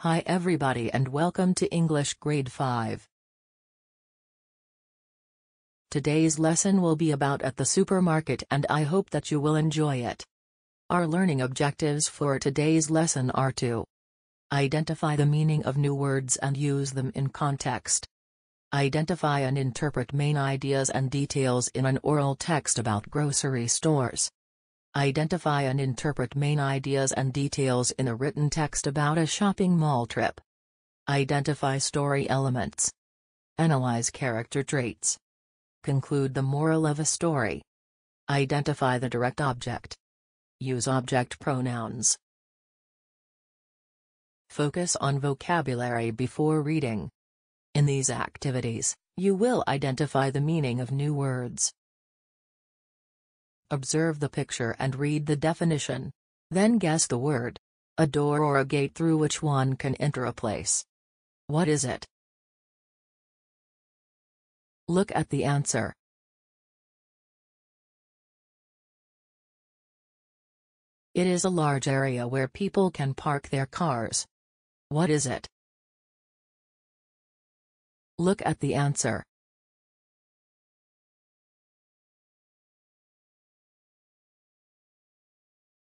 Hi everybody and welcome to English Grade 5. Today's lesson will be about at the supermarket and I hope that you will enjoy it. Our learning objectives for today's lesson are to identify the meaning of new words and use them in context. Identify and interpret main ideas and details in an oral text about grocery stores. Identify and interpret main ideas and details in a written text about a shopping mall trip. Identify story elements. Analyze character traits. Conclude the moral of a story. Identify the direct object. Use object pronouns. Focus on vocabulary before reading. In these activities, you will identify the meaning of new words. Observe the picture and read the definition. Then guess the word. A door or a gate through which one can enter a place. What is it? Look at the answer. It is a large area where people can park their cars. What is it? Look at the answer.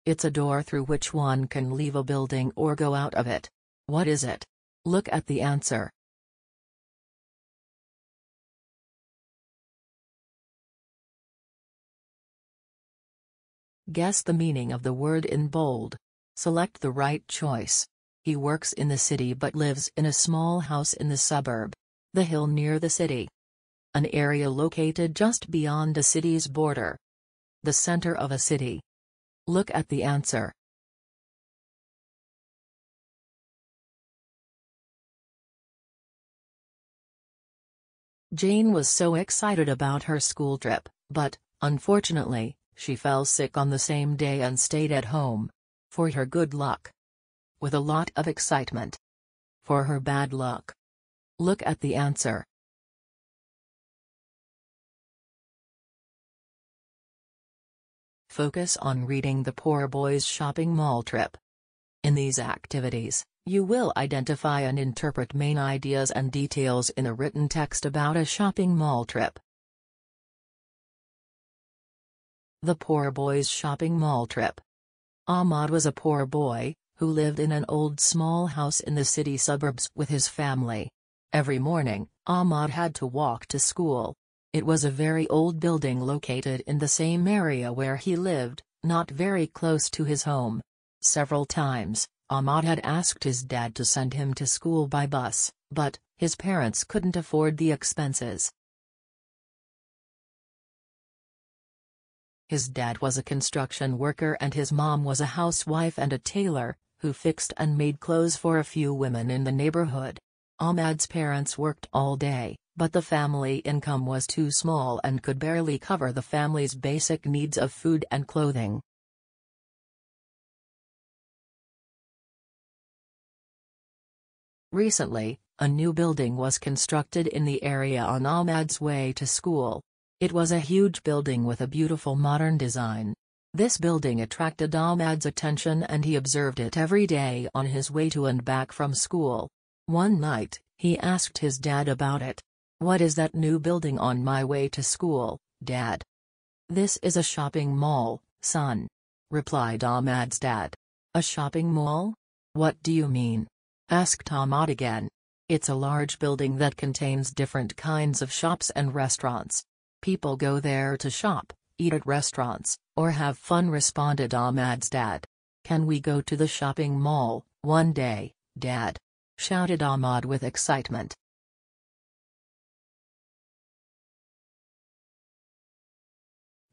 It's a door through which one can leave a building or go out of it. What is it? Look at the answer. Guess the meaning of the word in bold. Select the right choice. He works in the city but lives in a small house in the suburb. The hill near the city. An area located just beyond a city's border. The center of a city. Look at the answer. Jane was so excited about her school trip, but, unfortunately, she fell sick on the same day and stayed at home. For her good luck. With a lot of excitement. For her bad luck. Look at the answer. Focus on reading the poor boy's shopping mall trip. In these activities, you will identify and interpret main ideas and details in a written text about a shopping mall trip. The poor boy's shopping mall trip. Ahmad was a poor boy, who lived in an old small house in the city suburbs with his family. Every morning, Ahmad had to walk to school. It was a very old building located in the same area where he lived, not very close to his home. Several times, Ahmad had asked his dad to send him to school by bus, but his parents couldn't afford the expenses. His dad was a construction worker and his mom was a housewife and a tailor, who fixed and made clothes for a few women in the neighborhood. Ahmad's parents worked all day, but the family income was too small and could barely cover the family's basic needs of food and clothing. Recently, a new building was constructed in the area on Ahmad's way to school. It was a huge building with a beautiful modern design. This building attracted Ahmad's attention and he observed it every day on his way to and back from school. One night, he asked his dad about it. "What is that new building on my way to school, Dad?" "This is a shopping mall, son," replied Ahmad's dad. "A shopping mall? What do you mean?" asked Ahmad again. "It's a large building that contains different kinds of shops and restaurants. People go there to shop, eat at restaurants, or have fun," responded Ahmad's dad. "Can we go to the shopping mall one day, Dad?" shouted Ahmad with excitement.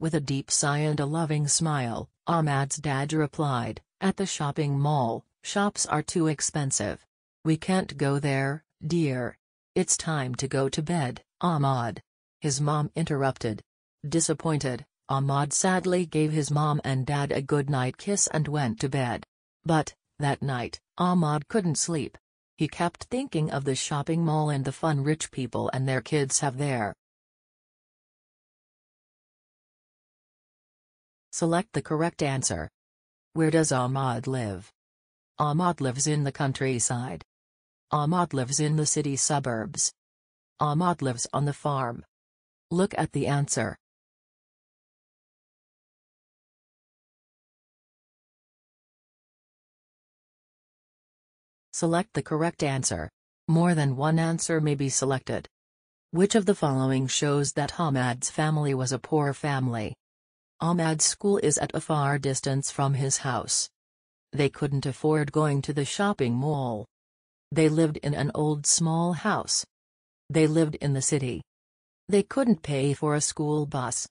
With a deep sigh and a loving smile, Ahmad's dad replied, "At the shopping mall, shops are too expensive. We can't go there, dear. It's time to go to bed, Ahmad." His mom interrupted. Disappointed, Ahmad sadly gave his mom and dad a good-night kiss and went to bed. But, that night, Ahmad couldn't sleep. He kept thinking of the shopping mall and the fun rich people and their kids have there. Select the correct answer. Where does Ahmad live? Ahmad lives in the countryside. Ahmad lives in the city suburbs. Ahmad lives on the farm. Look at the answer. Select the correct answer. More than one answer may be selected. Which of the following shows that Ahmad's family was a poor family? Ahmad's school is at a far distance from his house. They couldn't afford going to the shopping mall. They lived in an old small house. They lived in the city. They couldn't pay for a school bus.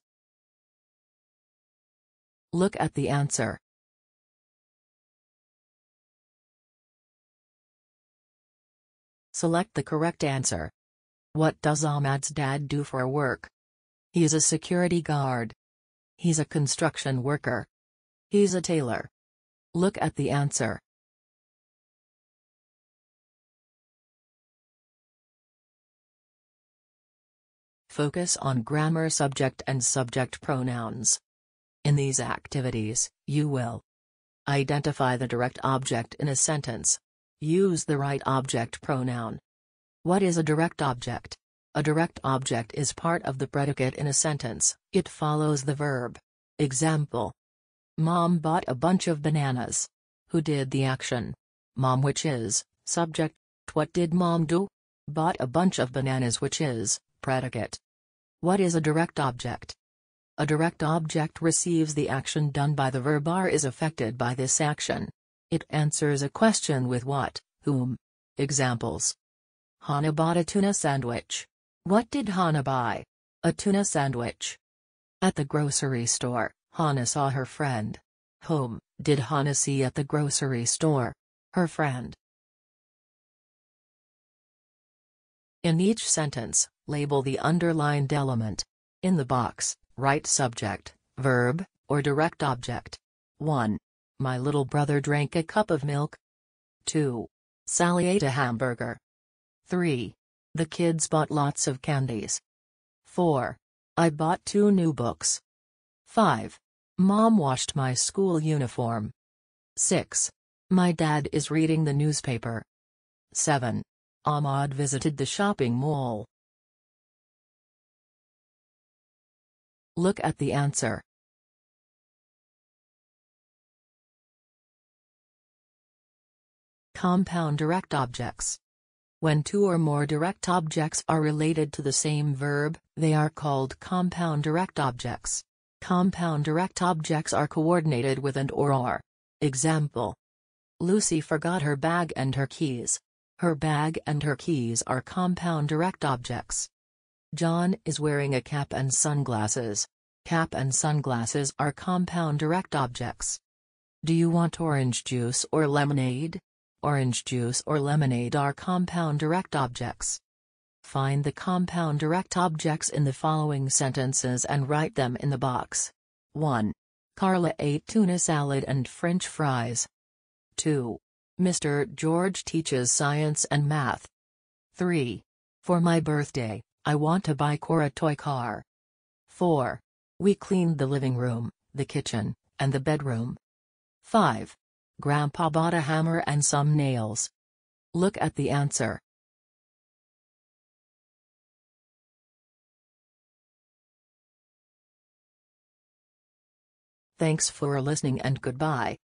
Look at the answer. Select the correct answer. What does Ahmad's dad do for work? He's a security guard. He's a construction worker. He's a tailor. Look at the answer. Focus on grammar, subject and subject pronouns. In these activities, you will identify the direct object in a sentence. Use the right object pronoun. What is a direct object? A direct object is part of the predicate in a sentence. It follows the verb. Example. Mom bought a bunch of bananas. Who did the action? Mom, which is subject. What did mom do? Bought a bunch of bananas, which is predicate. What is a direct object? A direct object receives the action done by the verb or is affected by this action. It answers a question with what, whom. Examples. Hannah bought a tuna sandwich. What did Hannah buy? A tuna sandwich. At the grocery store, Hannah saw her friend. Whom did Hannah see at the grocery store? Her friend. In each sentence, label the underlined element. In the box, write subject, verb, or direct object. 1. My little brother drank a cup of milk. 2. Sally ate a hamburger. 3. The kids bought lots of candies. 4. I bought 2 new books. 5. Mom washed my school uniform. 6. My dad is reading the newspaper. 7. Ahmad visited the shopping mall. Look at the answer. Compound direct objects. When two or more direct objects are related to the same verb, they are called compound direct objects. Compound direct objects are coordinated with and or. Example. Lucy forgot her bag and her keys. Her bag and her keys are compound direct objects. John is wearing a cap and sunglasses. Cap and sunglasses are compound direct objects. Do you want orange juice or lemonade? Orange juice or lemonade are compound direct objects. Find the compound direct objects in the following sentences and write them in the box. 1. Carla ate tuna salad and French fries. 2. Mr. George teaches science and math. 3. For my birthday, I want to buy Cora a toy car. 4. We cleaned the living room, the kitchen, and the bedroom. 5. Grandpa bought a hammer and some nails. Look at the answer. Thanks for listening and goodbye.